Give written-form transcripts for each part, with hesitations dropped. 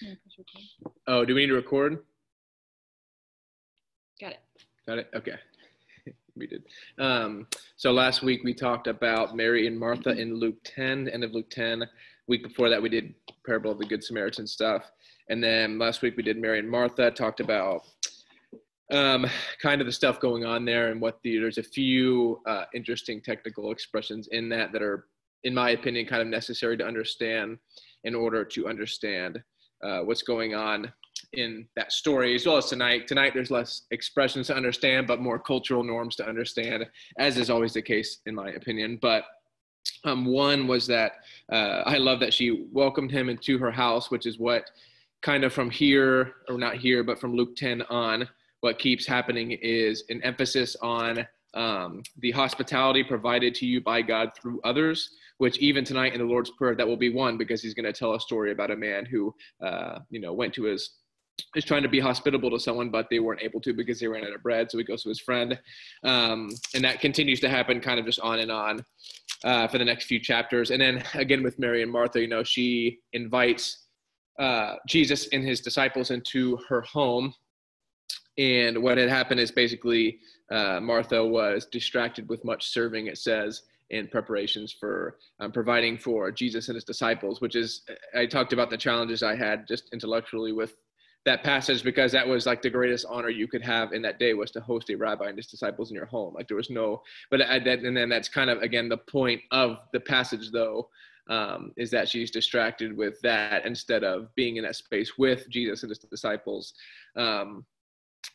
Yeah, push record. Oh, do we need to record? Got it. Got it? Okay. We did. So last week we talked about Mary and Martha in Luke 10, the end of Luke 10. Week before that we did Parable of the Good Samaritan stuff. And then last week we did Mary and Martha, talked about kind of the stuff going on there and there's a few interesting technical expressions in that are, in my opinion, kind of necessary to understand in order to understand what's going on in that story, as well as tonight. Tonight, there's less expressions to understand, but more cultural norms to understand, as is always the case, in my opinion. But one was that I love that she welcomed him into her house, which is what kind of from here, or not here, but from Luke 10 on, what keeps happening is an emphasis on the hospitality provided to you by God through others, which even tonight in the Lord's Prayer, that will be one, because he's going to tell a story about a man who, went to is trying to be hospitable to someone, but they weren't able to because they ran out of bread. So he goes to his friend. And that continues to happen kind of just on and on for the next few chapters. And then again with Mary and Martha, she invites Jesus and his disciples into her home. And what had happened is basically Martha was distracted with much serving, it says, in preparations for providing for Jesus and his disciples, which is, I talked about the challenges I had just intellectually with that passage, because that was like the greatest honor you could have in that day, was to host a rabbi and his disciples in your home. Like there was no, and then that's kind of, again, the point of the passage though, is that she's distracted with that instead of being in that space with Jesus and his disciples. And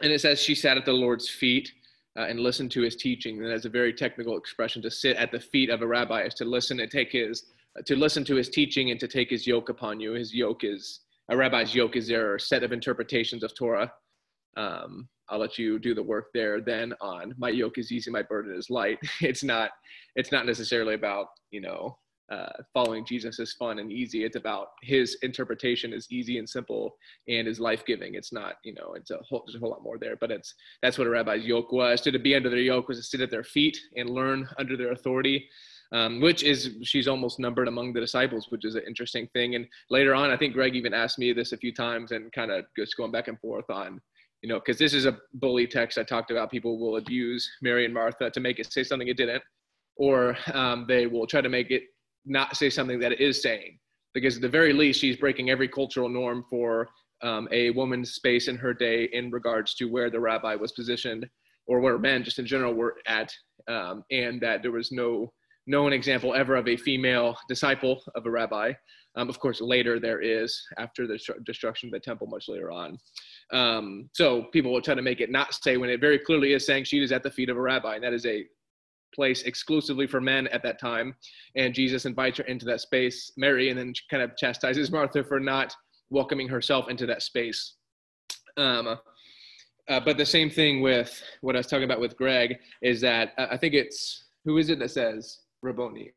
it says she sat at the Lord's feet and listened to his teaching. And that's a very technical expression. To sit at the feet of a rabbi is to listen and to listen to his teaching and to take his yoke upon you. A rabbi's yoke is their set of interpretations of Torah. I'll let you do the work there then on my yoke is easy, my burden is light. It's not necessarily about, following Jesus is fun and easy. It's about his interpretation is easy and simple and is life-giving. It's not, there's a whole lot more there, but that's what a rabbi's yoke was. To be under their yoke was to sit at their feet and learn under their authority. She's almost numbered among the disciples, which is an interesting thing. And later on, I think Greg even asked me this a few times and kind of just going back and forth on, because this is a bully text I talked about. People will abuse Mary and Martha to make it say something it didn't, or they will try to make it not say something that it is saying, because at the very least, she's breaking every cultural norm for a woman's space in her day in regards to where the rabbi was positioned, or where men just in general were at, and that there was no known example ever of a female disciple of a rabbi. Of course, later there is, after the destruction of the temple much later on. So people will try to make it not say when it very clearly is saying she is at the feet of a rabbi, and that is a place exclusively for men at that time. And Jesus invites her into that space, Mary, and then kind of chastises Martha for not welcoming herself into that space. But the same thing with what I was talking about with Greg is that I think it's, who is it that says Rabboni,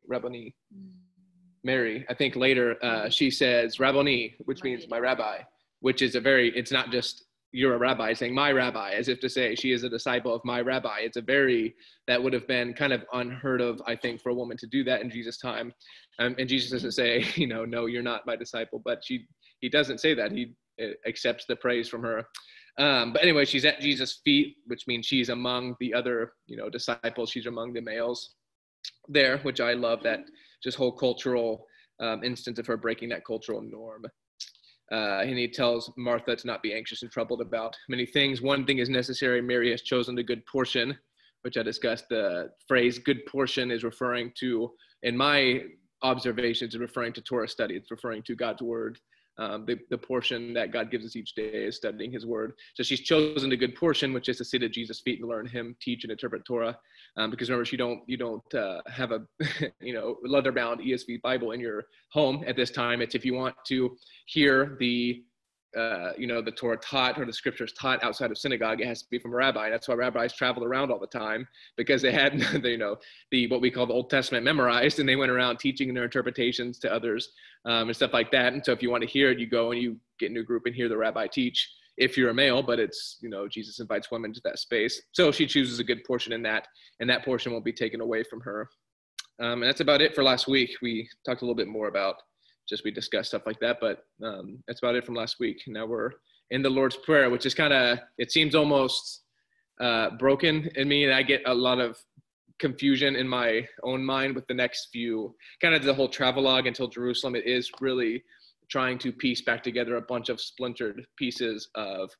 Mary? I think later she says Rabboni, which means my rabbi, which is it's not just you're a rabbi, saying my rabbi, as if to say she is a disciple of my rabbi. That would have been kind of unheard of, I think, for a woman to do that in Jesus' time. And Jesus doesn't say, no, you're not my disciple, but he doesn't say that. He accepts the praise from her. But anyway, she's at Jesus' feet, which means she's among the other, disciples. She's among the males there, which I love, that just whole cultural instance of her breaking that cultural norm. And he tells Martha to not be anxious and troubled about many things. One thing is necessary. Mary has chosen the good portion, which I discussed. The phrase good portion is referring to, in my observations, is referring to Torah study. It's referring to God's word. The portion that God gives us each day is studying his word. So she's chosen a good portion, which is to sit at Jesus' feet and learn him teach and interpret Torah. Because remember, you don't have a leather-bound ESV Bible in your home at this time. It's if you want to hear the Torah taught or the scriptures taught outside of synagogue, it has to be from a rabbi. That's why rabbis traveled around all the time, because they had what we call the Old Testament memorized, and they went around teaching their interpretations to others and stuff like that. And so if you want to hear it, you go and you get in a group and hear the rabbi teach, if you're a male. But it's, Jesus invites women to that space. So she chooses a good portion in that, and that portion won't be taken away from her. And that's about it for last week. We talked a little bit more about just we discussed stuff like that. But that's about it from last week. Now we're in the Lord's Prayer, which is kind of, it seems almost broken in me, and I get a lot of confusion in my own mind with the next few, kind of the whole travelogue until Jerusalem. It is really trying to piece back together a bunch of splintered pieces of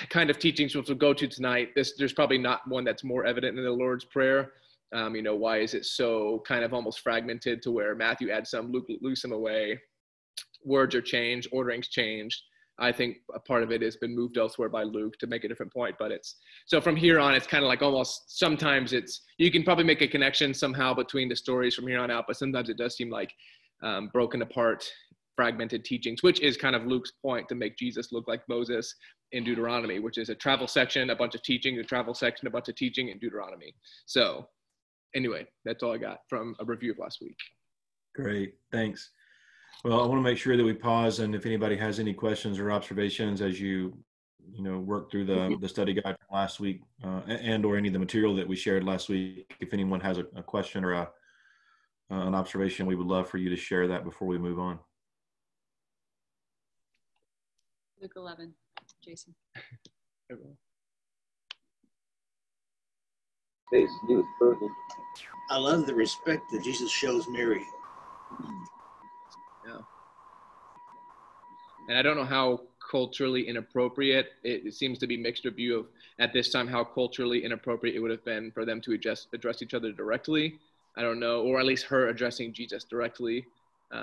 kind of teachings, which we'll go to tonight. There's probably not one that's more evident in the Lord's Prayer. Why is it so kind of almost fragmented to where Matthew adds some, Luke leaves some away, words are changed, ordering's changed. I think a part of it has been moved elsewhere by Luke to make a different point, but so from here on, it's kind of like almost, sometimes you can probably make a connection somehow between the stories from here on out, but sometimes it does seem like broken apart, fragmented teachings, which is kind of Luke's point, to make Jesus look like Moses in Deuteronomy, which is a travel section, a bunch of teaching, a travel section, a bunch of teaching in Deuteronomy. So anyway, that's all I got from a review of last week. Great, thanks. Well, I want to make sure that we pause, and if anybody has any questions or observations as you work through the study guide from last week, and or any of the material that we shared last week, if anyone has a question or an observation, we would love for you to share that before we move on. Luke 11, Jason. I love the respect that Jesus shows Mary. Yeah. And I don't know how culturally inappropriate, it seems to be mixed review of at this time how culturally inappropriate it would have been for them to address each other directly. I don't know, or at least her addressing Jesus directly,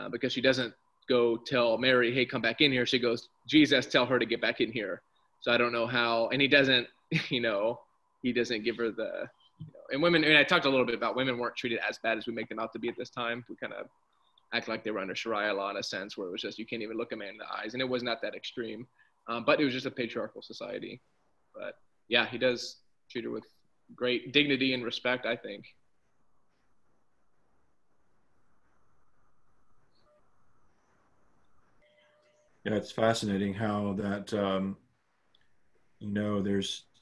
because she doesn't go tell Mary, hey, come back in here. She goes, Jesus, tell her to get back in here. So I don't know how, and he doesn't give her the, and women, and I talked a little bit about women weren't treated as bad as we make them out to be at this time. We kind of act like they were under Sharia law in a sense, where it was just, you can't even look a man in the eyes. And it was not that extreme, but it was just a patriarchal society. But yeah, he does treat her with great dignity and respect, I think. Yeah, it's fascinating how that,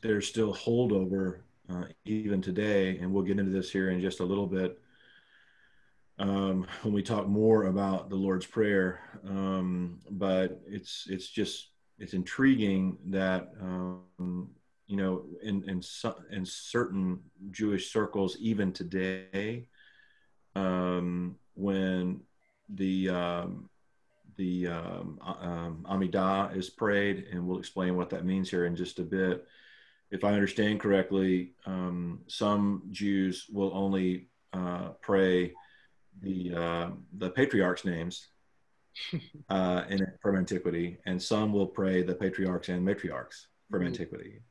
there's still holdover even today, and we'll get into this here in just a little bit when we talk more about the Lord's Prayer. But it's intriguing that in certain Jewish circles even today, when the Amidah is prayed, and we'll explain what that means here in just a bit. If I understand correctly, some Jews will only pray the patriarchs' names from antiquity, and some will pray the patriarchs and matriarchs from antiquity.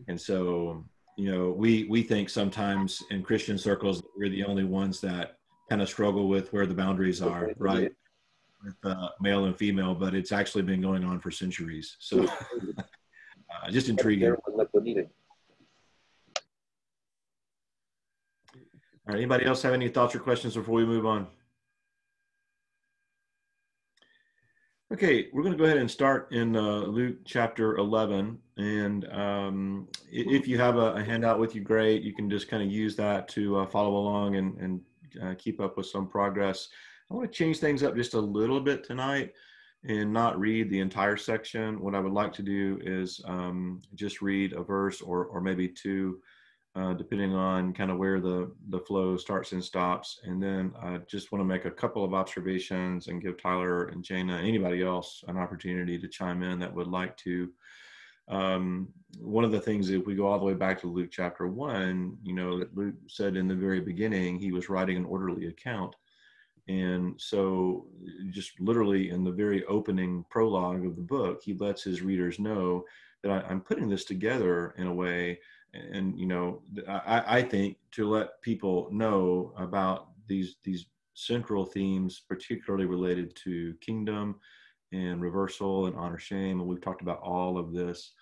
And so, we think sometimes in Christian circles that we're the only ones that kind of struggle with where the boundaries are, right? With male and female, but it's actually been going on for centuries. So just intriguing. All right, anybody else have any thoughts or questions before we move on? Okay, we're going to go ahead and start in Luke chapter 11. And if you have a handout with you, great. You can just kind of use that to follow along and keep up with some progress. I want to change things up just a little bit tonight and not read the entire section. What I would like to do is just read a verse or maybe two, depending on kind of where the flow starts and stops. And then I just want to make a couple of observations and give Tyler and Jaina, anybody else, an opportunity to chime in that would like to. One of the things, if we go all the way back to Luke chapter 1, that Luke said in the very beginning, he was writing an orderly account. And so just literally in the very opening prologue of the book, he lets his readers know that I'm putting this together in a way, and I think to let people know about these central themes, particularly related to kingdom and reversal and honor shame, and we've talked about all of this.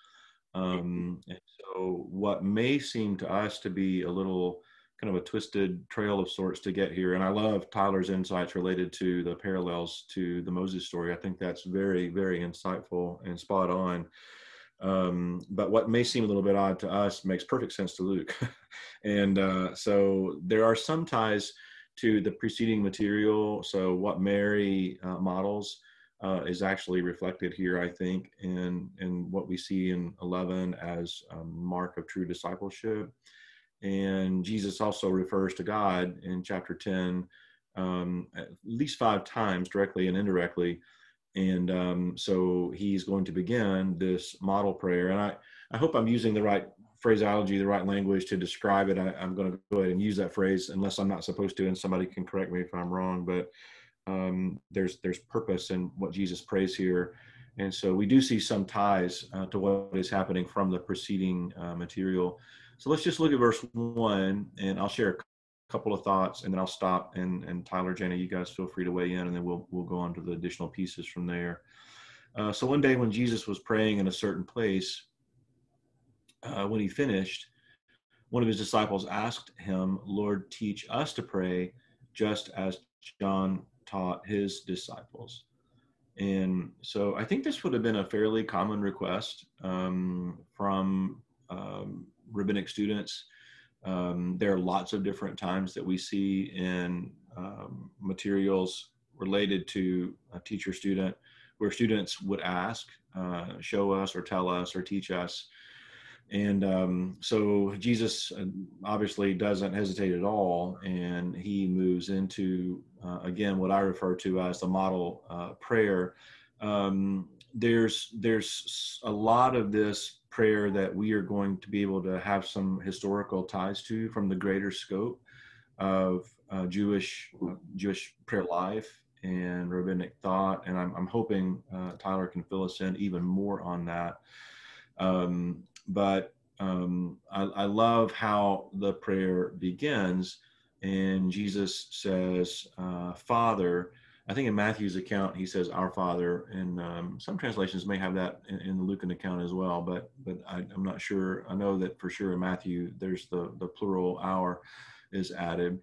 And so what may seem to us to be a little kind of a twisted trail of sorts to get here. And I love Tyler's insights related to the parallels to the Moses story. I think that's very, very insightful and spot on. But what may seem a little bit odd to us makes perfect sense to Luke. And so there are some ties to the preceding material. So what Mary models is actually reflected here, I think, in what we see in 11 as a mark of true discipleship. And Jesus also refers to God in chapter 10 at least 5 times, directly and indirectly. And so he's going to begin this model prayer. And I hope I'm using the right phraseology, the right language to describe it. I'm going to go ahead and use that phrase unless I'm not supposed to, and somebody can correct me if I'm wrong. But there's purpose in what Jesus prays here. And so we do see some ties to what is happening from the preceding material. So let's just look at verse 1, and I'll share a couple of thoughts, and then I'll stop. And Tyler, Jaina, you guys feel free to weigh in, and then we'll go on to the additional pieces from there. So one day when Jesus was praying in a certain place, when he finished, one of his disciples asked him, "Lord, teach us to pray, just as John taught his disciples." And so I think this would have been a fairly common request from rabbinic students. There are lots of different times that we see in materials related to a teacher-student where students would ask, show us or tell us or teach us. And so Jesus obviously doesn't hesitate at all, and he moves into, again, what I refer to as the model prayer. There's a lot of this prayer that we are going to be able to have some historical ties to from the greater scope of Jewish prayer life and rabbinic thought, and I'm hoping Tyler can fill us in even more on that. But I love how the prayer begins, and Jesus says, Father. I think in Matthew's account, he says, Our Father, and some translations may have that in the Lucan account as well, but I'm not sure. I know that for sure in Matthew, there's the plural our is added.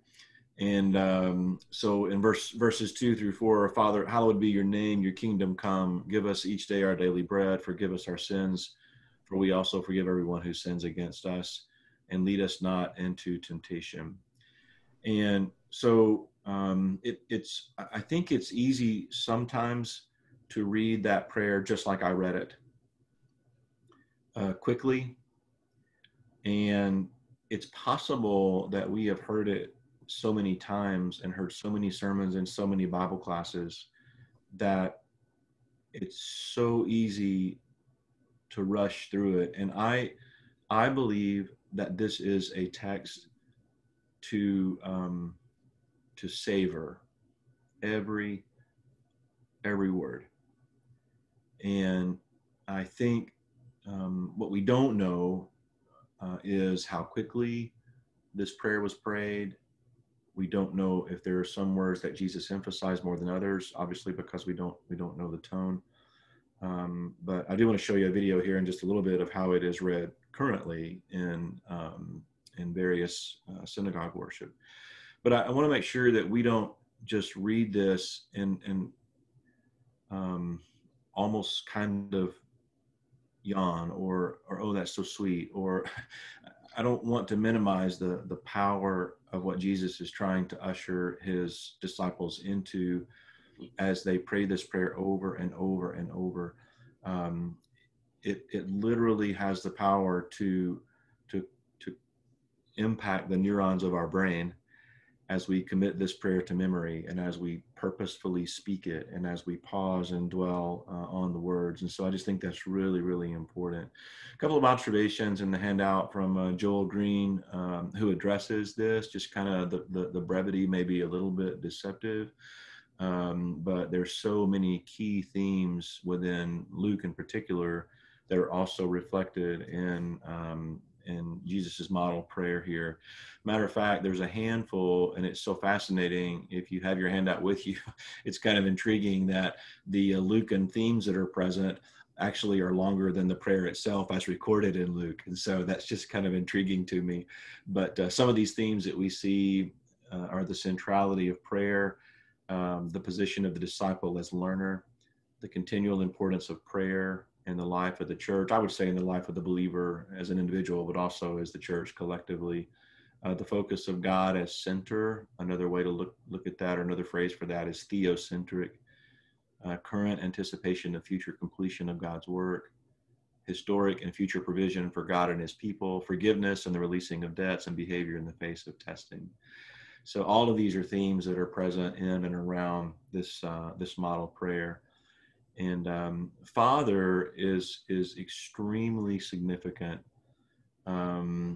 And so in verses 2-4, Father, hallowed be your name, your kingdom come, give us each day our daily bread, forgive us our sins, for we also forgive everyone who sins against us, and lead us not into temptation. And so I think it's easy sometimes to read that prayer just like I read it, quickly. And it's possible that we have heard it so many times and heard so many sermons and so many Bible classes that it's so easy to rush through it. And I believe that this is a text to savor every word. And I think what we don't know is how quickly this prayer was prayed. We don't know if there are some words that Jesus emphasized more than others, obviously, because we don't know the tone. But I do want to show you a video here in just a little bit of how it is read currently in various synagogue worship. But I want to make sure that we don't just read this and almost kind of yawn or oh, that's so sweet, or I don't want to minimize the power of what Jesus is trying to usher his disciples into as they pray this prayer over and over and over. It literally has the power to impact the neurons of our brain as we commit this prayer to memory, and as we purposefully speak it, and as we pause and dwell on the words. And so I just think that's really, really important. A couple of observations in the handout from Joel Green, who addresses this. Just kind of the brevity may be a little bit deceptive, but there's so many key themes within Luke in particular that are also reflected in Jesus's model prayer here. Matter of fact, there's a handful, and it's so fascinating. If you have your handout with you, it's kind of intriguing that the Lucan themes that are present actually are longer than the prayer itself as recorded in Luke. And so that's just kind of intriguing to me. But some of these themes that we see are the centrality of prayer, the position of the disciple as learner, the continual importance of prayer in the life of the church, I would say in the life of the believer as an individual, but also as the church collectively, the focus of God as center. Another way to look at that, or another phrase for that, is theocentric. Current anticipation of future completion of God's work, historic and future provision for God and his people, forgiveness and the releasing of debts, and behavior in the face of testing. So all of these are themes that are present in and around this model prayer. And Father is extremely significant. I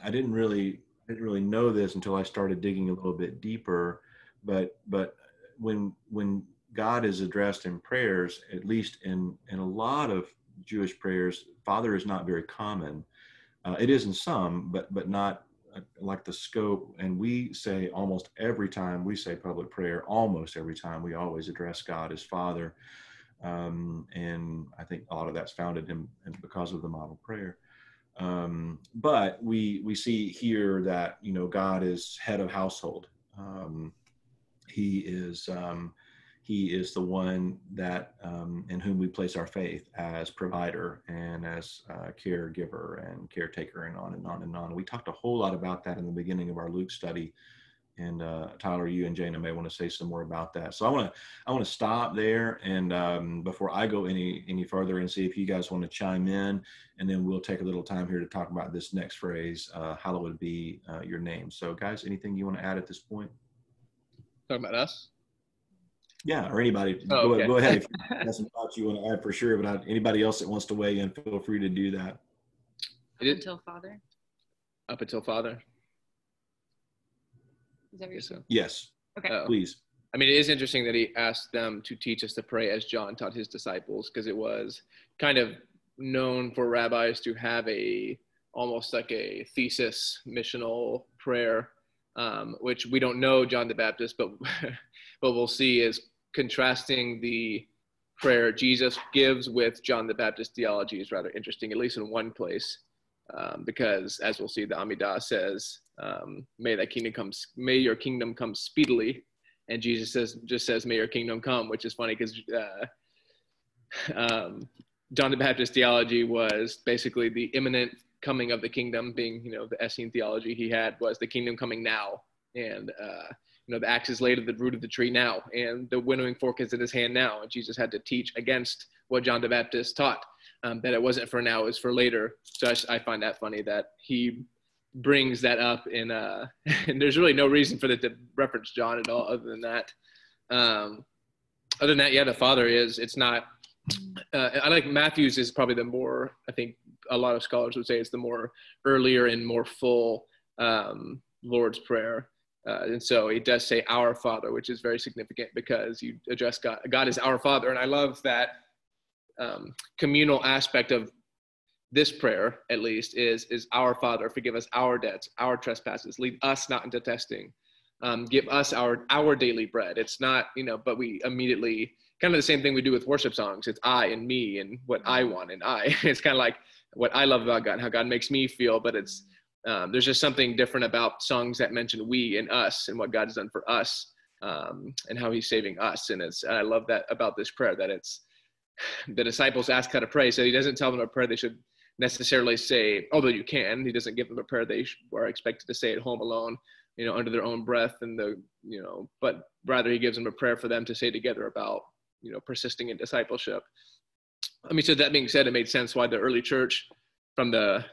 didn't really know this until I started digging a little bit deeper. But when God is addressed in prayers, at least in a lot of Jewish prayers, Father is not very common. It is in some, but not like the scope. And we say almost every time we say public prayer, almost every time, we always address God as Father. And I think a lot of that's founded in because of the model prayer. But we see here that, God is head of household. He is the one that in whom we place our faith as provider and as caregiver and caretaker, and on and on and on. We talked a whole lot about that in the beginning of our Luke study. And Tyler, you and Jaina may want to say some more about that. So I want to stop there, and before I go any further, and see if you guys want to chime in, and then we'll take a little time here to talk about this next phrase, hallowed be your name. So guys, anything you want to add at this point? Talking about us? Yeah, or anybody. Oh, okay. Go ahead if that's some thoughts you want to add for sure. But anybody else that wants to weigh in, feel free to do that. Until Father. Up until Father. Is that what you're saying? Yes. Okay. Please. I mean, it is interesting that he asked them to teach us to pray as John taught his disciples, because it was kind of known for rabbis to have almost like a thesis missional prayer, which we don't know John the Baptist, but what we'll see is contrasting the prayer Jesus gives with John the Baptist theology is rather interesting, at least in one place, because as we'll see, the Amidah says, may your kingdom come speedily. And Jesus just says, may your kingdom come, which is funny because John the Baptist theology was basically the imminent coming of the kingdom, being, the Essene theology he had was the kingdom coming now. And, the axe is laid at the root of the tree now, and the winnowing fork is in his hand now. And Jesus had to teach against what John the Baptist taught, that it wasn't for now, it was for later. So I find that funny that he brings that up and there's really no reason for that to reference John at all other than that. Yeah, the Father it's not, I like Matthew's is probably the more, I think a lot of scholars would say it's the more earlier and more full Lord's Prayer. And so it does say our Father, which is very significant because you address God. God is our Father. And I love that communal aspect of this prayer, at least, is our Father, forgive us our debts, our trespasses, lead us not into testing, give us our daily bread. It's not, but we immediately, kind of the same thing we do with worship songs. It's I and me and what I want and I. It's kind of like what I love about God and how God makes me feel, but it's, there's just something different about songs that mention we and us and what God has done for us, and how he's saving us. And I love that about this prayer, that it's the disciples ask how to pray. So he doesn't tell them a prayer they should necessarily say, although you can, he doesn't give them a prayer they are expected to say at home alone, under their own breath but rather he gives them a prayer for them to say together about, persisting in discipleship. I mean, so that being said, it made sense why the early church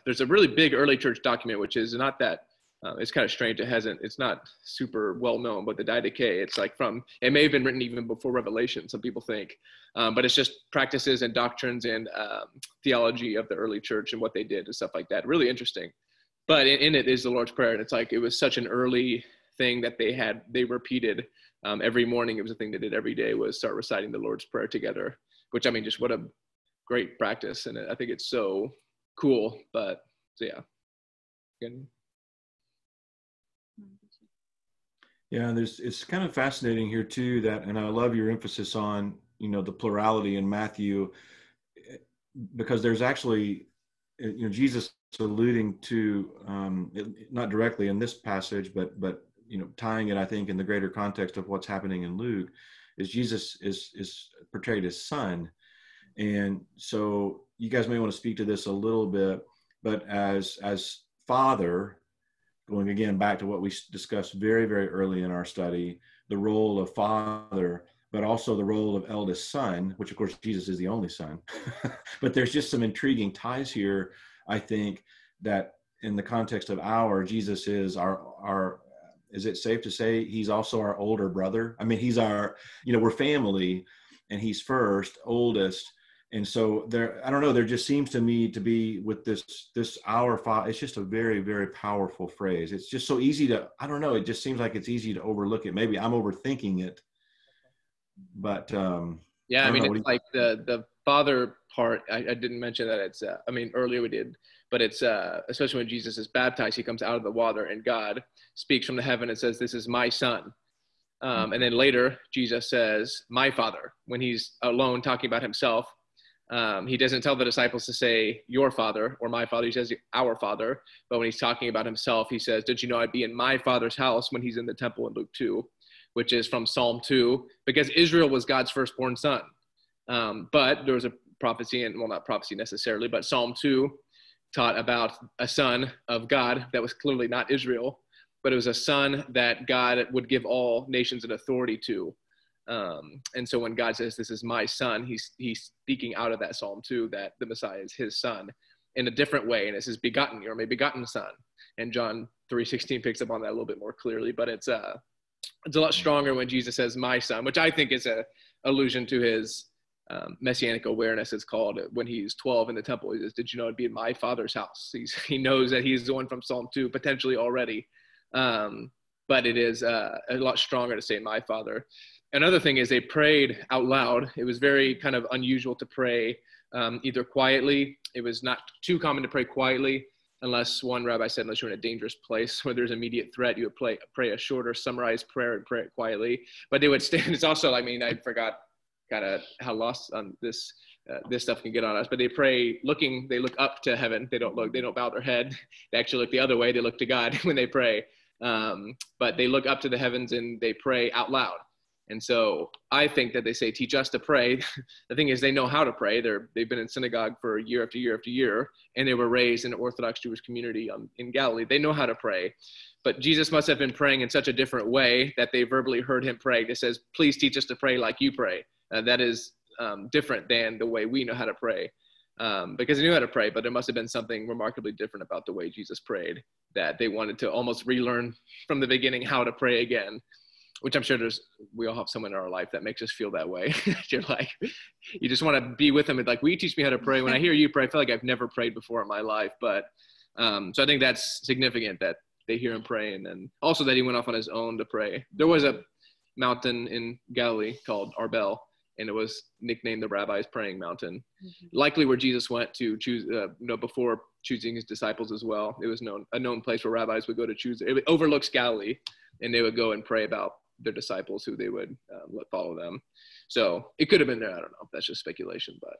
there's a really big early church document, which is not that, it's kind of strange. It's not super well known, but the Didache, it's like it may have been written even before Revelation, some people think, but it's just practices and doctrines and theology of the early church and what they did and stuff like that. Really interesting. But in it is the Lord's Prayer. And it's like, it was such an early thing that they repeated every morning. It was a thing they did every day, was start reciting the Lord's Prayer together, which, I mean, just what a great practice. And I think it's so cool. But so, yeah. Good. Yeah, it's kind of fascinating here too, and I love your emphasis on, the plurality in Matthew, because there's actually, Jesus alluding to, not directly in this passage, but tying it, I think, in the greater context of what's happening in Luke, is Jesus is portrayed as son. And so you guys may want to speak to this a little bit, but as father, going again back to what we discussed very, very early in our study, the role of father, but also the role of eldest son, which of course Jesus is the only son. But there's just some intriguing ties here, I think, that in the context of Jesus is our, is it safe to say he's also our older brother? I mean, he's our, we're family, and he's first, oldest. And so there, I don't know, there just seems to me to be with this our father, it's just a very, very powerful phrase. It's just so easy to, I don't know, it just seems like it's easy to overlook it. Maybe I'm overthinking it, but yeah, I mean, know, it's like the father part. I didn't mention that. It's earlier we did, but it's especially when Jesus is baptized, he comes out of the water and God speaks from the heaven and says, "This is my son." And then later Jesus says, "My father," when he's alone talking about himself. He doesn't tell the disciples to say your father or my father. He says our father. But when he's talking about himself, he says, "Did you know I'd be in my father's house?" when he's in the temple in Luke 2, which is from Psalm 2, because Israel was God's firstborn son. But there was a prophecy, and well, not prophecy necessarily, but Psalm 2 taught about a son of God that was clearly not Israel, but it was a son that God would give all nations an authority to. And so when God says, "This is my son," he's speaking out of that Psalm 2 that the Messiah is his son in a different way. And it's his begotten, or my begotten son. And John 3:16 picks up on that a little bit more clearly, but it's a lot stronger when Jesus says "my son," which I think is a allusion to his messianic awareness. It's called when he's 12 in the temple. He says, "Did you know I'd be in my father's house?" He knows that he's the one from Psalm 2 potentially already. But it is a lot stronger to say "my father." Another thing is they prayed out loud. It was very kind of unusual to pray either quietly. It was not too common to pray quietly, unless one rabbi said, unless you're in a dangerous place where there's immediate threat, you would pray a shorter summarized prayer and pray it quietly. But they would stand. It's also, I forgot kind of how lost on this stuff can get on us. But they pray they look up to heaven. They don't bow their head. They actually look the other way. They look to God when they pray. But they look up to the heavens and they pray out loud. And so I think that they say, "Teach us to pray." The thing is, they know how to pray. They've been in synagogue for year after year after year, and they were raised in an Orthodox Jewish community in Galilee. They know how to pray. But Jesus must have been praying in such a different way that they verbally heard him pray. It says, "Please teach us to pray like you pray." That is different than the way we know how to pray. Because they knew how to pray, but there must have been something remarkably different about the way Jesus prayed that they wanted to almost relearn from the beginning how to pray again. Which I'm sure we all have someone in our life that makes us feel that way. You're like, you just want to be with them and like, will you teach me how to pray? When I hear you pray, I feel like I've never prayed before in my life. But so I think that's significant that they hear him pray, and then also that he went off on his own to pray. There was a mountain in Galilee called Arbel, and it was nicknamed the Rabbi's Praying Mountain. Mm-hmm. Likely where Jesus went to choose, before choosing his disciples as well. It was a known place where rabbis would go to choose. It overlooks Galilee, and they would go and pray about their disciples who they would let follow them. So it could have been there. I don't know. That's just speculation, but.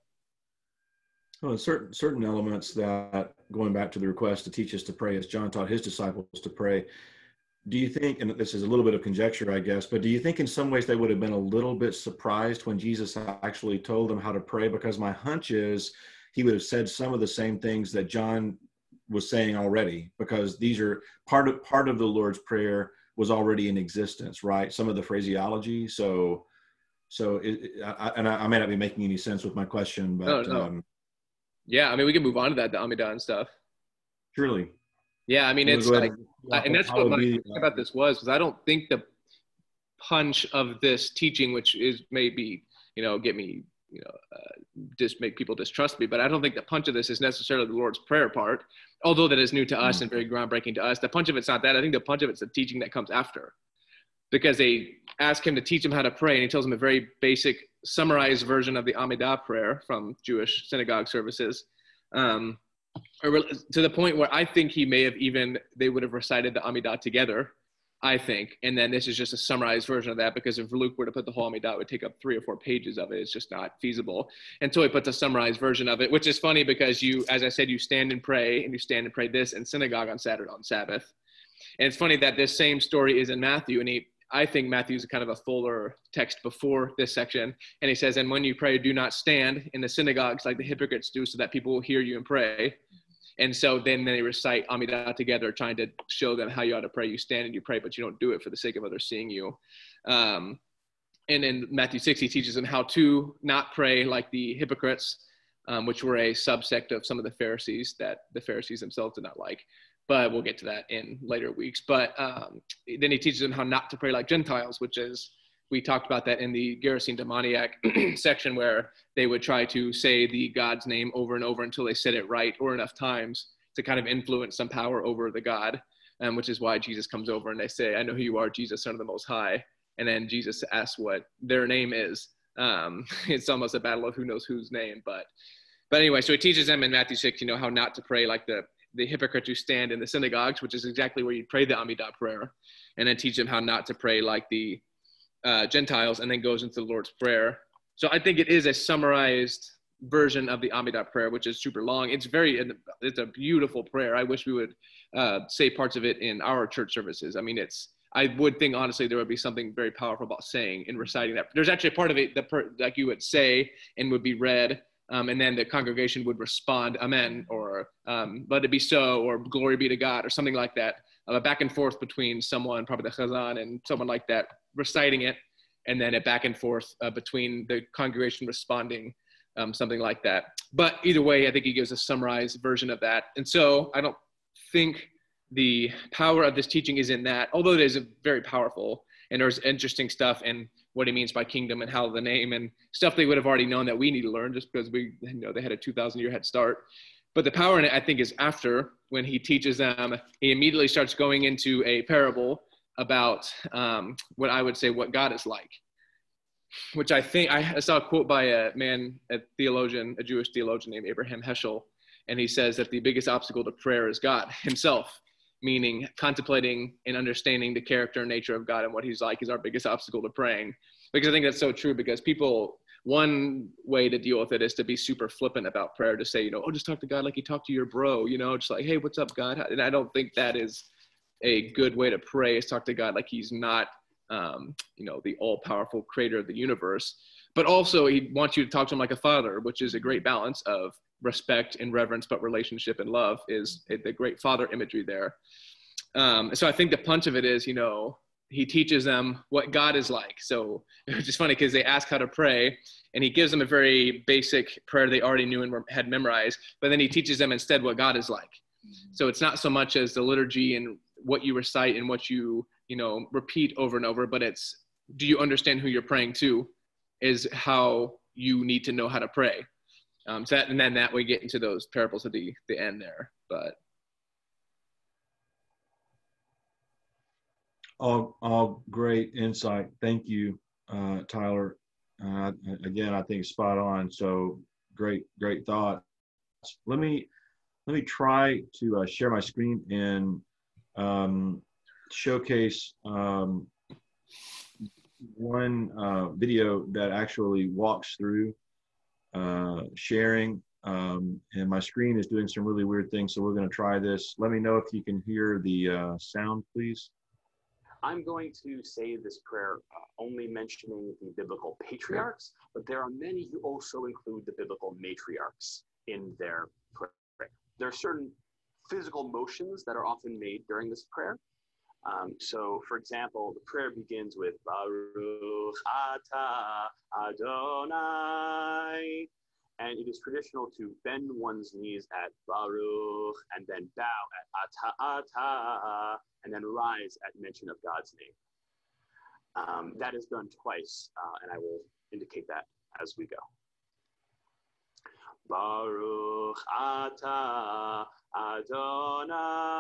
Well, certain elements that, going back to the request to teach us to pray as John taught his disciples to pray, do you think, and this is a little bit of conjecture, I guess, but do you think in some ways they would have been a little bit surprised when Jesus actually told them how to pray? Because my hunch is he would have said some of the same things that John was saying already, because these are part of the Lord's Prayer was already in existence, right? Some of the phraseology. So I may not be making any sense with my question, but no. Yeah, we can move on to that, the Amidah and stuff. Surely. Yeah, it's like, and that's what my thing about this was I don't think the punch of this teaching, which is maybe, get me, just make people distrust me, but I don't think the punch of this is necessarily the Lord's Prayer part, although that is new to us and very groundbreaking to us. The punch of it's not that. I think the punch of it's the teaching that comes after, because they ask him to teach them how to pray, and he tells them a very basic summarized version of the Amidah prayer from Jewish synagogue services, to the point where I think they would have recited the Amidah together, I think. And then this is just a summarized version of that, because if Luke were to put the whole Amidah, it would take up 3 or 4 pages of it. It's just not feasible. And so he puts a summarized version of it, which is funny because as I said, you stand and pray this in synagogue on Sabbath. And it's funny that this same story is in Matthew, and I think Matthew's kind of a fuller text before this section. And he says, "And when you pray, do not stand in the synagogues like the hypocrites do, so that people will hear you and pray." And so then they recite Amidah together, trying to show them how you ought to pray. You stand and you pray, but you don't do it for the sake of others seeing you. And in Matthew 6, he teaches them how to not pray like the hypocrites, which were a subsect of some of the Pharisees that the Pharisees themselves did not like. But we'll get to that in later weeks. But then he teaches them how not to pray like Gentiles, which is, we talked about that in the Gerasene demoniac section, where they would try to say the God's name over and over until they said it right or enough times to kind of influence some power over the God, which is why Jesus comes over and they say, I know who you are, Jesus, Son of the Most High. And then Jesus asks what their name is. It's almost a battle of who knows whose name. But anyway, so he teaches them in Matthew 6, how not to pray like the hypocrites who stand in the synagogues, which is exactly where you pray the Amidah prayer, and then teach them how not to pray like the Gentiles, and then goes into the Lord's Prayer. So I think it is a summarized version of the Amidah prayer, which is super long. It's a beautiful prayer. I wish we would say parts of it in our church services. I mean, I would think, honestly, there would be something very powerful about saying and reciting that. There's actually a part of it that like you would say and would be read, and then the congregation would respond, amen, or let it be so, or glory be to God, or something like that. Back and forth between someone, probably the chazan, and someone like that reciting it, and then a back and forth between the congregation responding, something like that. But either way, I think he gives a summarized version of that. And so I don't think the power of this teaching is in that, although it is very powerful, and there's interesting stuff in what he means by kingdom and how the name and stuff they would have already known that we need to learn just because they had a 2,000-year head start. But the power in it, I think, is after, when he teaches them, he immediately starts going into a parable about what I would say what God is like, which I think I saw a quote by a Jewish theologian named Abraham Heschel, and he says that the biggest obstacle to prayer is God himself, meaning contemplating and understanding the character and nature of God and what he's like is our biggest obstacle to praying. Because I think that's so true, because one way to deal with it is to be super flippant about prayer, to say, just talk to God like you talk to your bro, just like, hey, what's up, God? And I don't think that is a good way to pray, is talk to God like he's not, the all-powerful creator of the universe. But also he wants you to talk to him like a father, which is a great balance of respect and reverence, but relationship and love is the great father imagery there. So I think the punch of it is, he teaches them what God is like. So it's just funny because they ask how to pray, and he gives them a very basic prayer they already knew and had memorized, but then he teaches them instead what God is like. So it's not so much as the liturgy and what you recite and what you repeat over and over, but it's, do you understand who you're praying to, is how you need to know how to pray. And then that we get into those parables at the end there. But all great insight. Thank you, Tyler. Again, I think spot on. So great thoughts. Let me try to share my screen and showcase one video that actually walks through sharing. And my screen is doing some really weird things, so we're going to try this. Let me know if you can hear the sound, please. I'm going to say this prayer only mentioning the biblical patriarchs, but there are many who also include the biblical matriarchs in their prayer. There are certain physical motions that are often made during this prayer. So, for example, the prayer begins with Baruch Atah Adonai, and it is traditional to bend one's knees at Baruch and then bow at Atah, and then rise at mention of God's name. That is done twice, and I will indicate that as we go. Baruch Atah Adonai,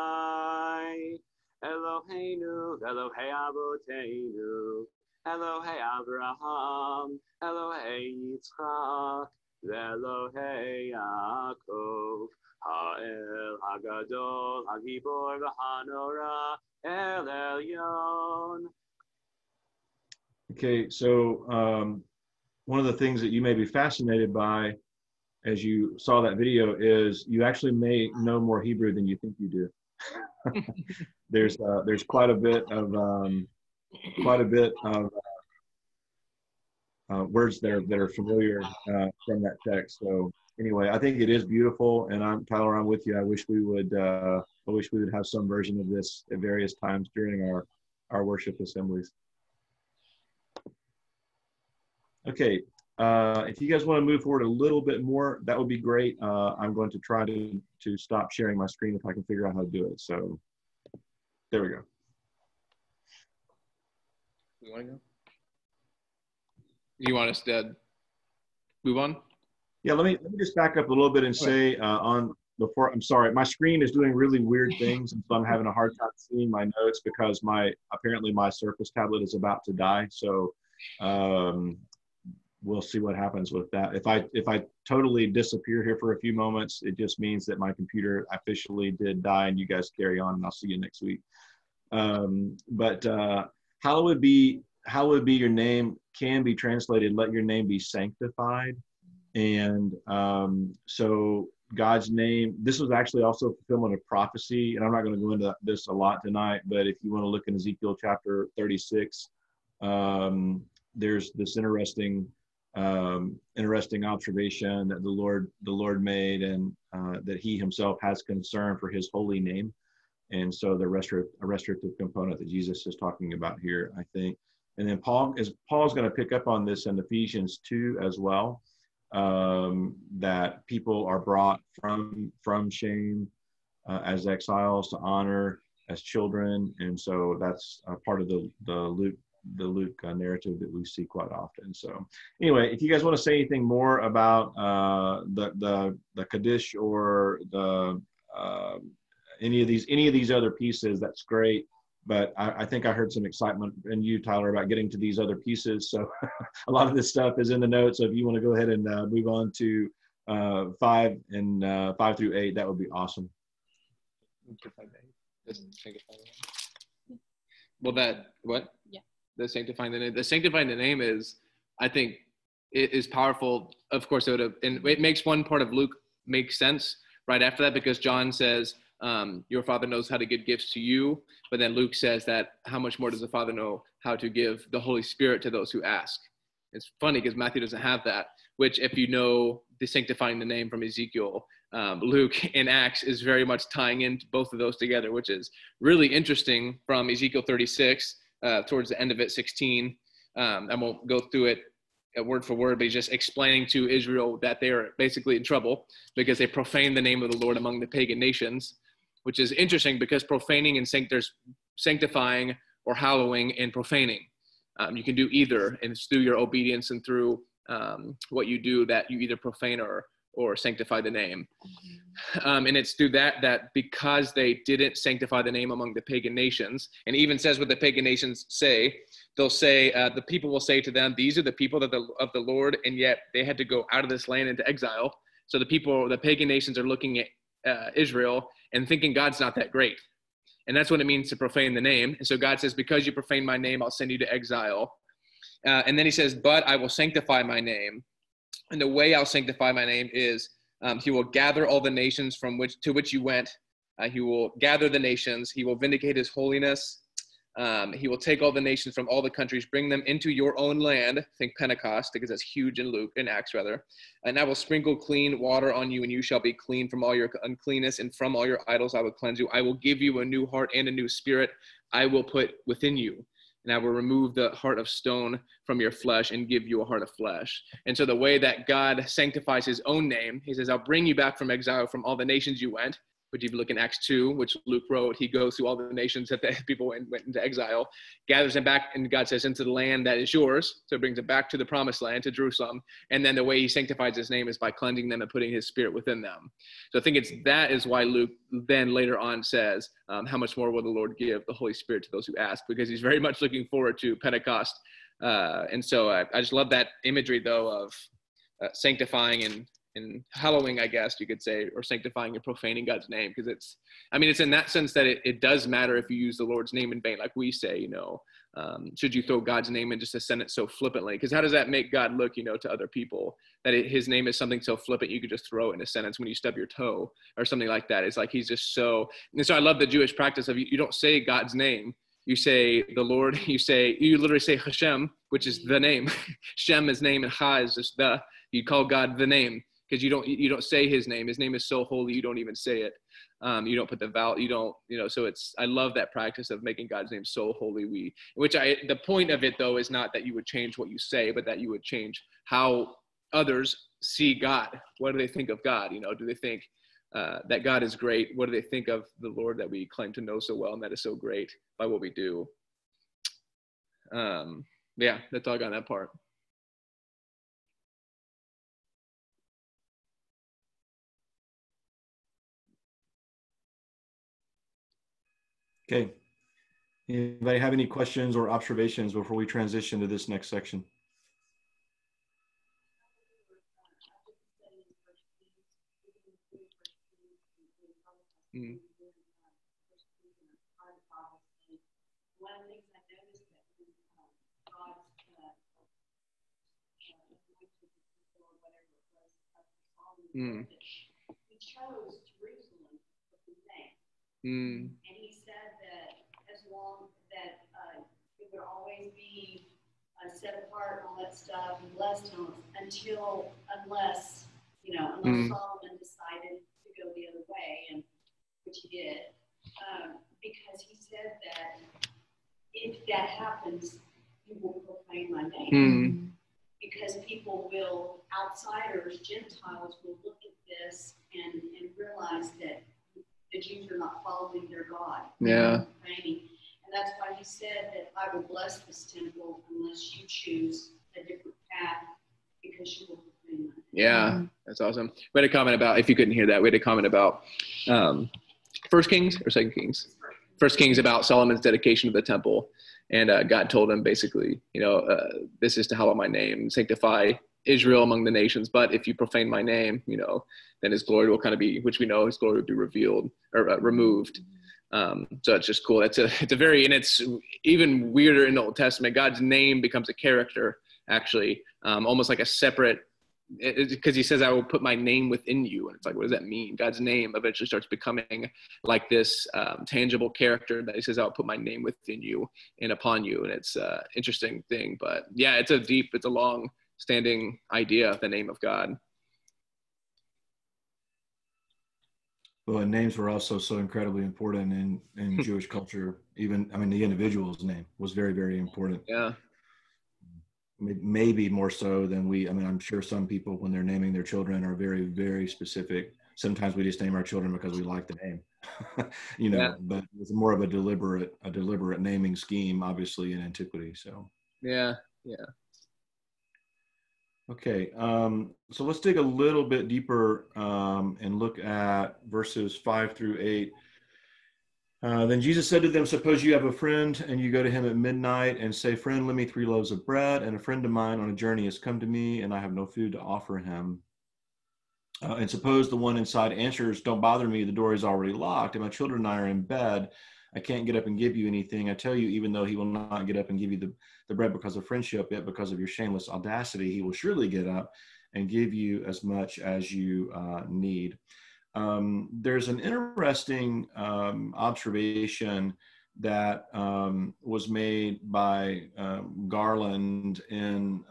Eloheinu, Elohei Avoteinu, Elohei Abraham, Elohei Yitzchak, Elohei Yaakov, Ha'el Hagadol, Hagibor V'Hanora, El Elyon. Okay, so one of the things that you may be fascinated by as you saw that video is you actually may know more Hebrew than you think you do. There's quite a bit of words there that are familiar from that text. So anyway, I think it is beautiful, and Tyler, I'm with you. I wish we would have some version of this at various times during our worship assemblies. Okay, if you guys want to move forward a little bit more, that would be great. I'm going to try to stop sharing my screen if I can figure out how to do it. So there we go. You want to go? You want us to move on? Yeah, let me just back up a little bit and say I'm sorry, my screen is doing really weird things, and so I'm having a hard time seeing my notes because apparently my Surface tablet is about to die. So we'll see what happens with that. If I totally disappear here for a few moments, it just means that my computer officially did die, and you guys carry on, and I'll see you next week. But hallowed be your name can be translated, let your name be sanctified. And so God's name, this was actually also fulfillment of prophecy. And I'm not going to go into this a lot tonight, but if you want to look in Ezekiel chapter 36, there's this interesting observation that the Lord made, and that he himself has concern for his holy name. And so the restorative component that Jesus is talking about here, I think. And then Paul's going to pick up on this in Ephesians 2 as well, that people are brought from shame as exiles to honor as children. And so that's part of the Luke narrative that we see quite often. So anyway, if you guys want to say anything more about the Kaddish or the any of these other pieces, that's great. But I think I heard some excitement in you, Tyler, about getting to these other pieces. So a lot of this stuff is in the notes. So if you want to go ahead and move on to 5 through 8, that would be awesome. Well, Yeah. The sanctifying the name. The sanctifying the name is, I think, it is powerful. Of course, and it makes one part of Luke make sense right after that, because John says, your Father knows how to give gifts to you. But then Luke says that how much more does the Father know how to give the Holy Spirit to those who ask? It's funny because Matthew doesn't have that, which if you know the sanctifying the name from Ezekiel, Luke and Acts is very much tying into both of those together, which is really interesting from Ezekiel 36 towards the end of it, 16. I won't go through it word for word, but he's just explaining to Israel that they are basically in trouble because they profane the name of the Lord among the pagan nations, which is interesting because profaning and there's sanctifying or hallowing and profaning. You can do either, and it's through your obedience and through what you do that you either profane or sanctify the name. And it's through that because they didn't sanctify the name among the pagan nations, and even says what the pagan nations say, they'll say, the people will say to them, these are the people of the Lord, and yet they had to go out of this land into exile. So the pagan nations are looking at Israel and thinking God's not that great. And that's what it means to profane the name. And so God says, because you profane my name, I'll send you to exile. And then he says, but I will sanctify my name. And the way I'll sanctify my name is he will gather all the nations to which you went. He will gather the nations. He will vindicate his holiness. He will take all the nations from all the countries, bring them into your own land. Think Pentecost, because that's huge in Acts rather. And I will sprinkle clean water on you, and you shall be clean from all your uncleanness, and from all your idols I will cleanse you. I will give you a new heart and a new spirit I will put within you. And I will remove the heart of stone from your flesh and give you a heart of flesh. And so the way that God sanctifies his own name, he says, I'll bring you back from exile from all the nations you went. But if you look in Acts 2, which Luke wrote, he goes through all the nations that the people went into exile, gathers them back, and God says, into the land that is yours. So it brings it back to the promised land, to Jerusalem. And then the way he sanctifies his name is by cleansing them and putting his spirit within them. So I think that is why Luke then later on says, how much more will the Lord give the Holy Spirit to those who ask? Because he's very much looking forward to Pentecost. And so I just love that imagery, though, of sanctifying and hallowing, I guess you could say, or sanctifying and profaning God's name, because it's in that sense that it does matter if you use the Lord's name in vain, like we say, should you throw God's name in just a sentence so flippantly? Because how does that make God look, to other people, that his name is something so flippant you could just throw in a sentence when you stub your toe or something like that? It's like he's just so. And so I love the Jewish practice of you don't say God's name. You say the Lord, you literally say Hashem, which is the name. Shem is name, and Ha is just you call God the name. because you don't say his name. His name is so holy, you don't even say it. You don't put the vowel, you don't, so I love that practice of making God's name so holy. The point of it though is not that you would change what you say, but that you would change how others see God. What do they think of God? Do they think that God is great? What do they think of the Lord that we claim to know so well and that is so great by what we do? Yeah, that's all I got on that part. Okay. Anybody have any questions or observations before we transition to this next section? Mm. Mm. He chose Jerusalem with his name. Mm. And he said that as long that it would always be set apart and all that stuff and blessed him unless Solomon decided to go the other way, and which he did, because he said that if that happens, you will proclaim my name. Mm. Because people will, outsiders, Gentiles, will look at this and realize that the Jews are not following their God. Yeah. And that's why he said that I will bless this temple unless you choose a different path, because you will proclaim my name. Yeah, that's awesome. We had a comment about, if you couldn't hear that, we had a comment about First Kings or Second Kings? First Kings, about Solomon's dedication to the temple. And God told him basically, this is to hallow my name, sanctify Israel among the nations. But if you profane my name, then his glory will kind of be, which we know his glory will be revealed or removed. So it's just cool. And it's even weirder in the Old Testament. God's name becomes a character, actually, almost like a separate, because he says, I will put my name within you. And it's like, what does that mean? God's name eventually starts becoming like this tangible character that he says, I'll put my name within you and upon you. And it's an interesting thing. But yeah, it's a long standing idea of the name of God. Well, and names were also so incredibly important in Jewish culture. Even, the individual's name was very, very important. Yeah. Maybe more so than I'm sure some people, when they're naming their children, are very, very specific. Sometimes we just name our children because we like the name, Yeah. But it's more of a deliberate naming scheme, obviously, in antiquity. So. Yeah. Okay, so let's dig a little bit deeper and look at verses 5-8. Then Jesus said to them, suppose you have a friend and you go to him at midnight and say, friend, lend me 3 loaves of bread, and a friend of mine on a journey has come to me and I have no food to offer him. And suppose the one inside answers, don't bother me, the door is already locked and my children and I are in bed. I can't get up and give you anything. I tell you, even though he will not get up and give you the bread because of friendship, yet because of your shameless audacity, he will surely get up and give you as much as you need. There's an interesting observation that was made by Garland in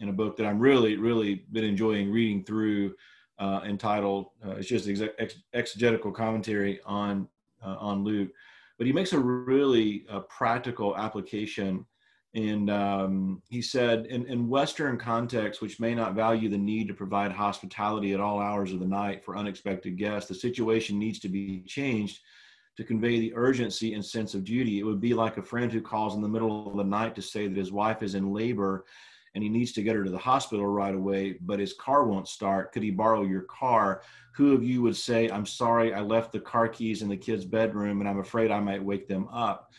a book that I'm really, really been enjoying reading through, entitled, it's just exegetical commentary on Luke. But he makes a really practical application. And he said, in Western contexts, which may not value the need to provide hospitality at all hours of the night for unexpected guests, the situation needs to be changed to convey the urgency and sense of duty. It would be like a friend who calls in the middle of the night to say that his wife is in labor and he needs to get her to the hospital right away, but his car won't start. Could he borrow your car? Who of you would say, I'm sorry, I left the car keys in the kid's bedroom and I'm afraid I might wake them up?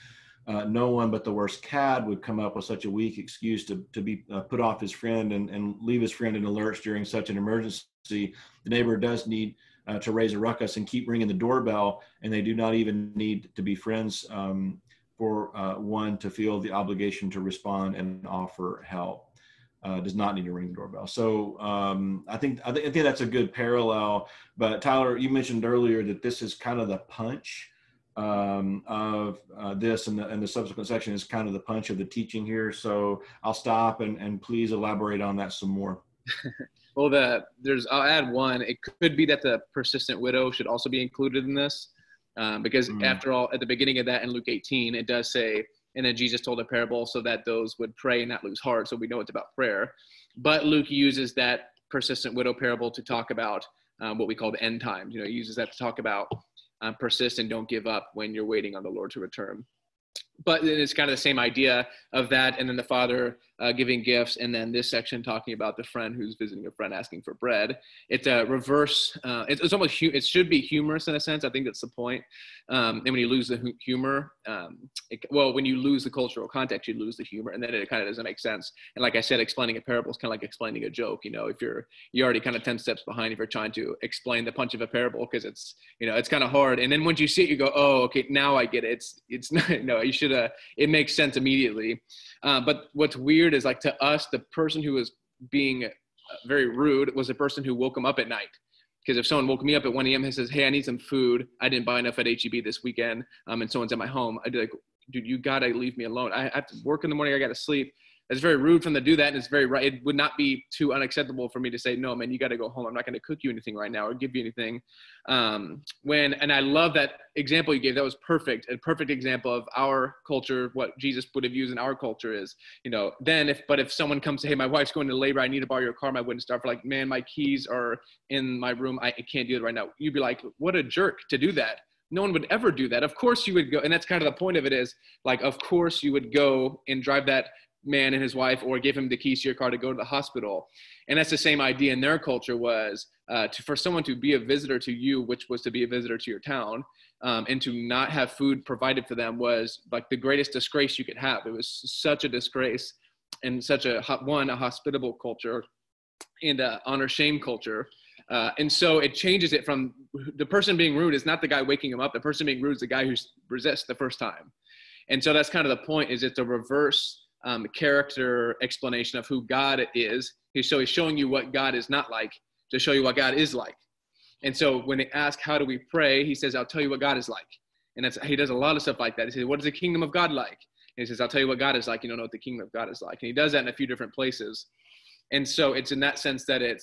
No one but the worst cad would come up with such a weak excuse to be put off his friend and leave his friend in a lurch during such an emergency. The neighbor does need to raise a ruckus and keep ringing the doorbell, and they do not even need to be friends for one to feel the obligation to respond and offer help. Does not need to ring the doorbell. So I think that's a good parallel. But Tyler, you mentioned earlier that this is kind of the punch of this, and the subsequent section is kind of the punch of the teaching here. So I'll stop and please elaborate on that some more. Well, I'll add one. It could be that the persistent widow should also be included in this, because after all, at the beginning of that in Luke 18, it does say, and then Jesus told a parable so that those would pray and not lose heart. So we know it's about prayer. But Luke uses that persistent widow parable to talk about what we call the end times. He uses that to talk about persist and don't give up when you're waiting on the Lord to return. But it's kind of the same idea of that, and then the father giving gifts, and then this section talking about the friend who's visiting a friend asking for bread. It's a reverse. It's almost it should be humorous in a sense. I think that's the point. And when you lose the humor, when you lose the cultural context, you lose the humor, and then it kind of doesn't make sense. And like I said, explaining a parable is kind of like explaining a joke. If you're already kind of 10 steps behind if you're trying to explain the punch of a parable, because it's kind of hard. And then once you see it, you go, oh, okay, now I get it. It's not, no, you should. It makes sense immediately. But what's weird is, like, to us, the person who was being very rude was the person who woke him up at night. Because if someone woke me up at 1 a.m. and says, hey, I need some food, I didn't buy enough at HEB this weekend, and someone's at my home, I'd be like, dude, you got to leave me alone. I have to work in the morning. I got to sleep. It's very rude for them to do that, and it's very right. It would not be too unacceptable for me to say, no, man, you got to go home. I'm not going to cook you anything right now or give you anything. And I love that example you gave. That was perfect. A perfect example of our culture, what Jesus would have used in our culture is, if someone comes to, hey, my wife's going to labor, I need to borrow your car, I wouldn't start for, like, man, my keys are in my room, I can't do it right now. You'd be like, what a jerk to do that. No one would ever do that. Of course you would go. And that's kind of the point of it is, like, of course you would go and drive that man and his wife, or give him the keys to your car to go to the hospital. And that's the same idea in their culture was for someone to be a visitor to you, which was to be a visitor to your town, and to not have food provided for them was like the greatest disgrace you could have. It was such a disgrace, and such a hospitable culture and honor shame culture. And so it changes it from the person being rude is not the guy waking him up. The person being rude is the guy who resists the first time. And so that's kind of the point, is it's a reverse character explanation of who God is. He's showing you what God is not like to show you what God is like. And so when they ask, how do we pray? He says, I'll tell you what God is like. And he does a lot of stuff like that. He says, what is the kingdom of God like? And he says, I'll tell you what God is like. You don't know what the kingdom of God is like. And he does that in a few different places. And so it's in that sense that it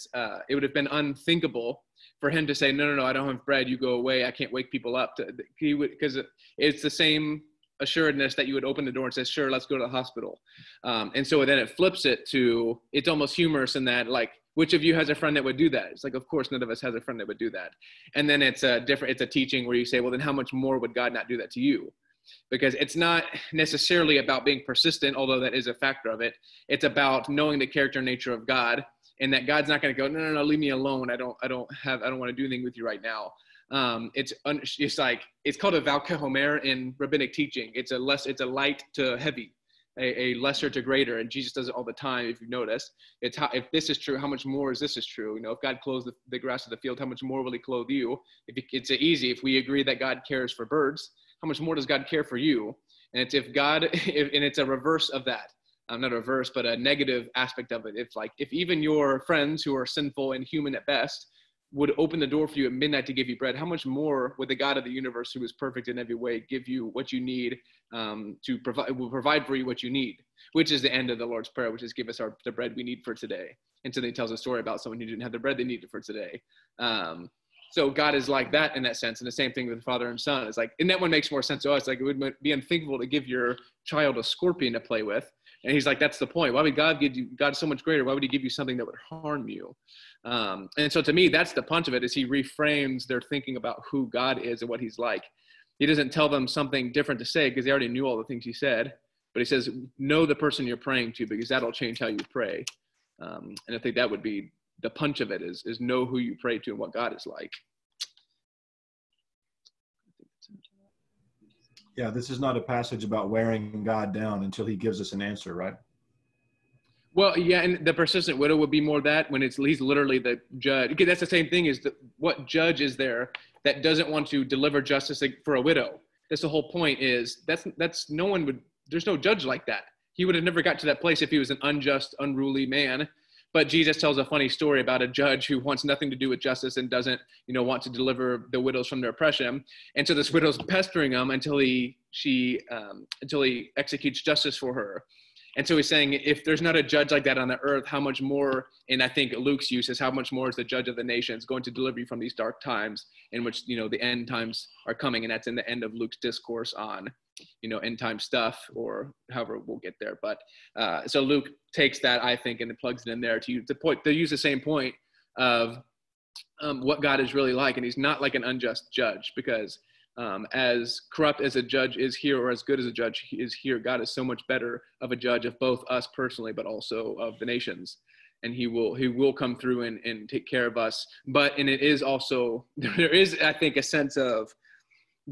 would have been unthinkable for him to say, no, I don't have bread. You go away. I can't wake people up. Because it's the same assuredness that you would open the door and say, sure, let's go to the hospital. And so then it flips it to, it's almost humorous in that, like, which of you has a friend that would do that? It's like, of course, none of us has a friend that would do that. And then it's a teaching where you say, well, then how much more would God not do that to you? Because it's not necessarily about being persistent, although that is a factor of it. It's about knowing the character and nature of God, and that God's not going to go, no, leave me alone. I don't want to do anything with you right now. It's called a valkehomer in rabbinic teaching. It's a light to heavy, a lesser to greater, and Jesus does it all the time. If you notice, it's how, if this is true, how much more is this is true? If God clothes the grass of the field, how much more will He clothe you? It's easy. If we agree that God cares for birds, how much more does God care for you? And it's and it's a reverse of that. Not a reverse, but a negative aspect of it. If even your friends who are sinful and human at best would open the door for you at midnight to give you bread, how much more would the God of the universe, who is perfect in every way, give you what you need will provide for you what you need, which is the end of the Lord's Prayer, which is give us the bread we need for today. And so he tells a story about someone who didn't have the bread they needed for today. So God is like that in that sense. And the same thing with the Father and Son. It's like, and that one makes more sense to us. Like, it would be unthinkable to give your child a scorpion to play with. And he's like, that's the point. Why would God give you, God's so much greater, why would he give you something that would harm you? And so to me, that's the punch of it, is he reframes their thinking about who God is and what he's like. He doesn't tell them something different to say, because they already knew all the things he said. But he says, know the person you're praying to, because that'll change how you pray. And I think that would be the punch of it, is know who you pray to and what God is like. Yeah, this is not a passage about wearing God down until he gives us an answer, right? Well, yeah, and the persistent widow would be more that, when he's literally the judge. Because that's the same thing, is what judge is there that doesn't want to deliver justice for a widow? That's the whole point, is that's no one would, there's no judge like that. He would have never got to that place if he was an unjust, unruly man. But Jesus tells a funny story about a judge who wants nothing to do with justice and doesn't, want to deliver the widows from their oppression. And so this widow's pestering him until he executes justice for her. And so he's saying, if there's not a judge like that on the earth, how much more, and I think Luke's use is how much more is the judge of the nations going to deliver you from these dark times in which, the end times are coming. And that's in the end of Luke's discourse on, end time stuff, or however we'll get there. But so Luke takes that, I think, and it plugs it in there to use the same point of what God is really like. And he's not like an unjust judge, because as corrupt as a judge is here, or as good as a judge is here, God is so much better of a judge of both us personally, but also of the nations. And he will come through and take care of us. And it is also, there is, I think, a sense of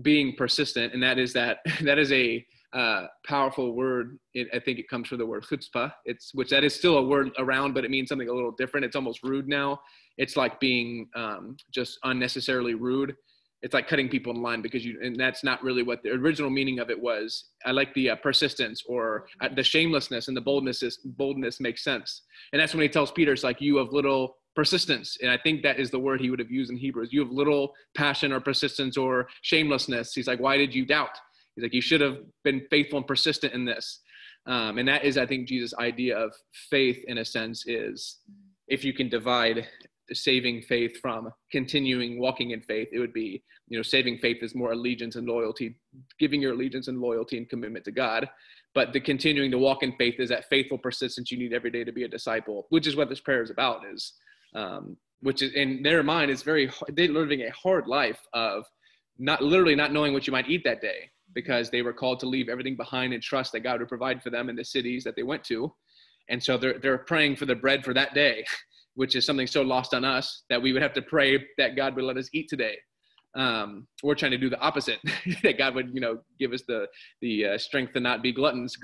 being persistent. And that is a powerful word. I think it comes from the word chutzpah, which that is still a word around, but it means something a little different. It's almost rude now. It's like being just unnecessarily rude. It's like cutting people in line and that's not really what the original meaning of it was. I like the persistence, or the shamelessness, and the boldness makes sense. And that's when he tells Peter, it's like, you have little persistence. And I think that is the word he would have used in Hebrews. You have little passion or persistence or shamelessness. He's like, why did you doubt? He's like, you should have been faithful and persistent in this. And that is, I think, Jesus' idea of faith, in a sense, is if you can divide saving faith from continuing walking in faith, it would be, saving faith is more allegiance and loyalty, giving your allegiance and loyalty and commitment to God. But the continuing to walk in faith is that faithful persistence you need every day to be a disciple, which is what this prayer is about, which is, in their mind, is they're living a hard life of not knowing what you might eat that day, because they were called to leave everything behind and trust that God would provide for them in the cities that they went to. And so they're praying for the bread for that day, which is something so lost on us that we would have to pray that God would let us eat today. We're trying to do the opposite, that God would, give us the strength to not be gluttons.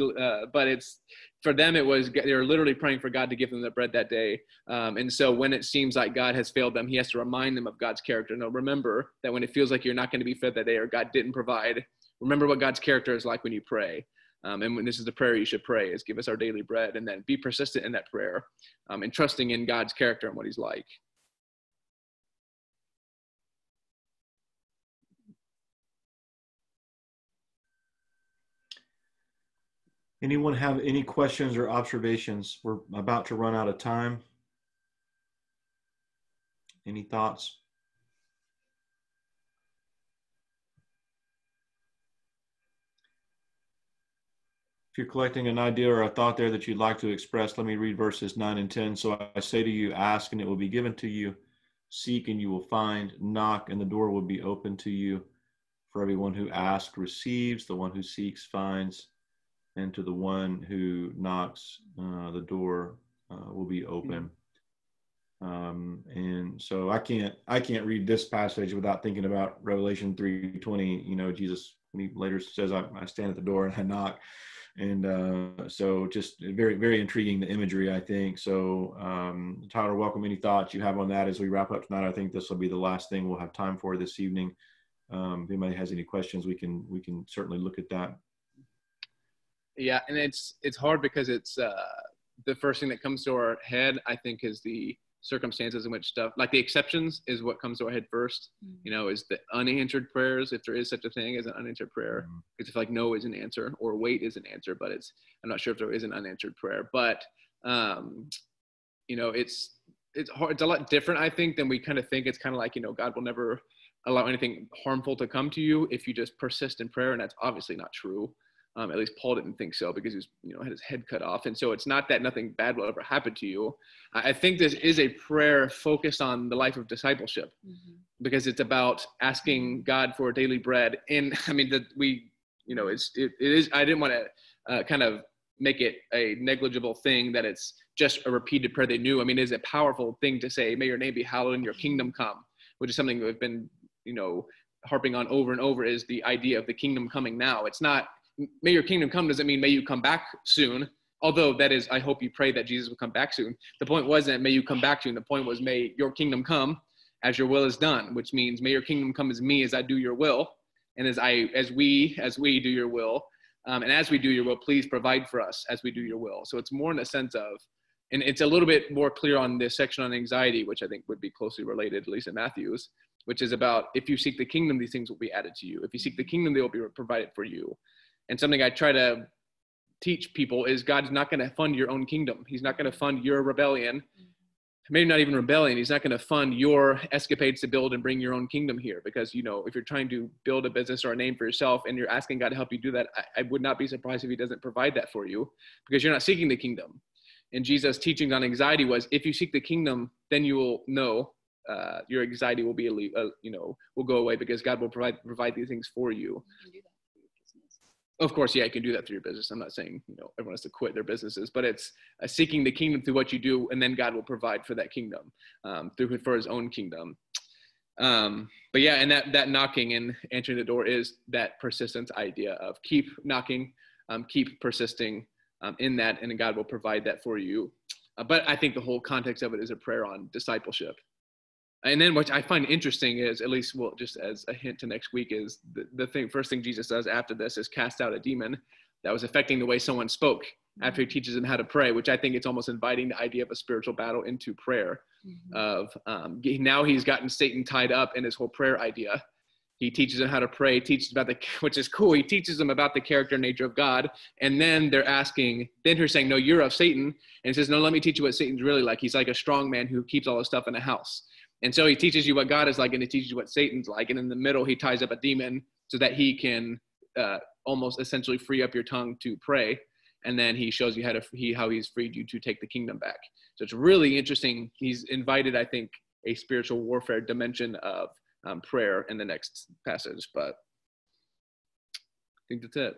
But it's, for them, they were literally praying for God to give them the bread that day. And so when it seems like God has failed them, he has to remind them of God's character. No, remember that when it feels like you're not going to be fed that day, or God didn't provide, remember what God's character is like when you pray. And when this is the prayer you should pray, is give us our daily bread, and then be persistent in that prayer, and trusting in God's character and what he's like. Anyone have any questions or observations? We're about to run out of time. Any thoughts? If you're collecting an idea or a thought there that you'd like to express, let me read verses 9 and 10. So I say to you, ask and it will be given to you. Seek and you will find. Knock and the door will be open to you. For everyone who asks receives, the one who seeks finds, and to the one who knocks, the door will be open. And so I can't read this passage without thinking about Revelation 3:20. Jesus, when he later says, I stand at the door and I knock. And so just very, very intriguing, the imagery, I think. So Tyler, welcome any thoughts you have on that as we wrap up tonight. I think this will be the last thing we'll have time for this evening. If anybody has any questions, we can certainly look at that. Yeah, and it's hard because it's the first thing that comes to our head, I think, is the circumstances in which stuff, like the exceptions, is what comes to our head first. Is the unanswered prayers, if there is such a thing as an unanswered prayer. Because I feel like no is an answer, or wait is an answer, but I'm not sure if there is an unanswered prayer. But it's hard. It's a lot different, I think, than we kind of think. It's kind of like, God will never allow anything harmful to come to you if you just persist in prayer, and that's obviously not true. At least Paul didn't think so, because he was, had his head cut off. And so it's not that nothing bad will ever happen to you. I think this is a prayer focused on the life of discipleship, because it's about asking God for daily bread. And I mean, it is, I didn't want to kind of make it a negligible thing that it's just a repeated prayer they knew. I mean, it is a powerful thing to say, may your name be hallowed and your kingdom come, which is something we've been, harping on over and over, is the idea of the kingdom coming now. It's not, may your kingdom come doesn't mean may you come back soon, although that is, I hope you pray that Jesus will come back soon. The point wasn't may you come back soon. The point was may your kingdom come as your will is done, which means may your kingdom come as me, as I do your will, and as we do your will, and as we do your will, please provide for us as we do your will. So it's more in the sense of, and it's a little bit more clear on this section on anxiety, which I think would be closely related, at least in Matthew's, which is about, if you seek the kingdom, these things will be added to you. If you seek the kingdom, they will be provided for you. And something I try to teach people is God's not going to fund your own kingdom. He's not going to fund your rebellion. Maybe not even rebellion. He's not going to fund your escapades to build and bring your own kingdom here, because, you know, if you're trying to build a business or a name for yourself and you're asking God to help you do that, I would not be surprised if he doesn't provide that for you, because you're not seeking the kingdom. And Jesus' teachings on anxiety was, if you seek the kingdom, then you will know your anxiety will be, will go away, because God will provide these things for you. Of course, yeah, you can do that through your business. I'm not saying, everyone has to quit their businesses, but it's seeking the kingdom through what you do, and then God will provide for that kingdom, for his own kingdom. But yeah, and that knocking and answering the door is that persistence idea of keep knocking, keep persisting in that, and then God will provide that for you. But I think the whole context of it is a prayer on discipleship. And then what I find interesting is, at least, well, just as a hint to next week, is first thing Jesus does after this is cast out a demon that was affecting the way someone spoke, after he teaches them how to pray, which I think it's almost inviting the idea of a spiritual battle into prayer. Now he's gotten Satan tied up in his whole prayer idea. He teaches them how to pray, which is cool. He teaches them about the character and nature of God. And then then they're saying, no, you're of Satan. And he says, no, let me teach you what Satan's really like. He's like a strong man who keeps all his stuff in a house. And so he teaches you what God is like, and he teaches you what Satan's like. And in the middle, he ties up a demon so that he can almost essentially free up your tongue to pray. And then he shows you how he's freed you to take the kingdom back. So it's really interesting. He's invited, I think, a spiritual warfare dimension of prayer in the next passage. But I think that's it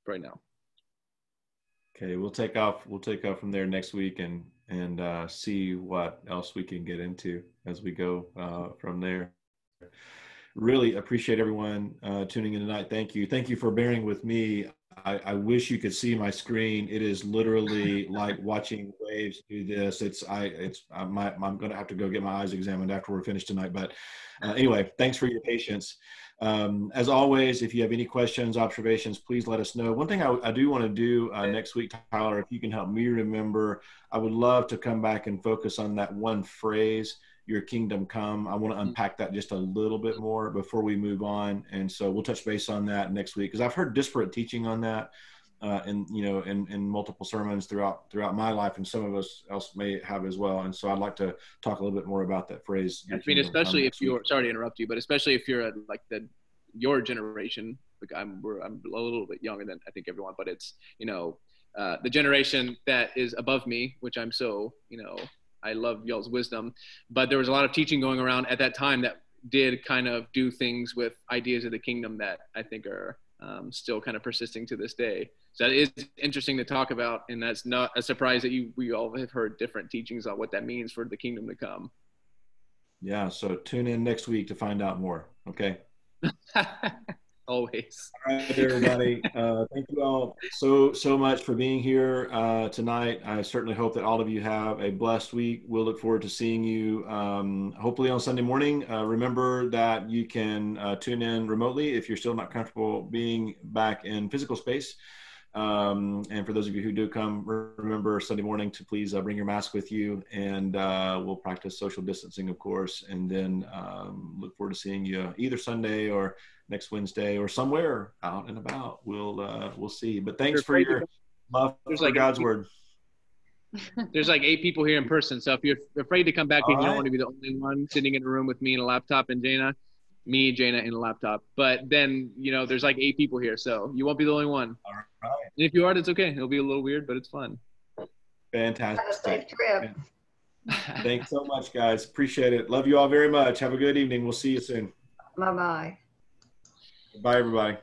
right now. Okay, we'll take off from there next week and see what else we can get into as we go from there. Really appreciate everyone tuning in tonight. Thank you for bearing with me. I wish you could see my screen. It is literally like watching waves do this. I'm going to have to go get my eyes examined after we're finished tonight. But anyway, thanks for your patience. As always, if you have any questions, observations, please let us know. One thing I do want to do next week, Tyler, if you can help me remember, I would love to come back and focus on that one phrase, your kingdom come. I want to unpack that just a little bit more before we move on. And so we'll touch base on that next week, because I've heard disparate teaching on that in multiple sermons throughout my life, and some of us else may have as well. And so I'd like to talk a little bit more about that phrase. I mean, especially if you're, sorry to interrupt you, but especially if you're like your generation, like I'm a little bit younger than I think everyone, but it's, the generation that is above me, which I'm so, I love y'all's wisdom, but there was a lot of teaching going around at that time that did kind of do things with ideas of the kingdom that I think are still kind of persisting to this day. So that is interesting to talk about, and that's not a surprise that we all have heard different teachings on what that means for the kingdom to come. Yeah, so tune in next week to find out more, okay? Always. All right, everybody. Thank you all so much for being here tonight. I certainly hope that all of you have a blessed week. We'll look forward to seeing you hopefully on Sunday morning. Remember that you can tune in remotely if you're still not comfortable being back in physical space. And for those of you who do come, remember Sunday morning to please bring your mask with you, and we'll practice social distancing, of course, and then look forward to seeing you either Sunday or next Wednesday or somewhere out and about. We'll see. But thanks for your love for God's word. There's like 8 people here in person, so if you're afraid to come back and you don't want to be the only one sitting in a room with me and a laptop and Jaina, and a laptop. But then, there's like 8 people here, so you won't be the only one. All right. And if you are, it's okay. It'll be a little weird, but it's fun. Fantastic. Have a safe trip. Thanks so much, guys. Appreciate it. Love you all very much. Have a good evening. We'll see you soon. Bye-bye. Bye, everybody.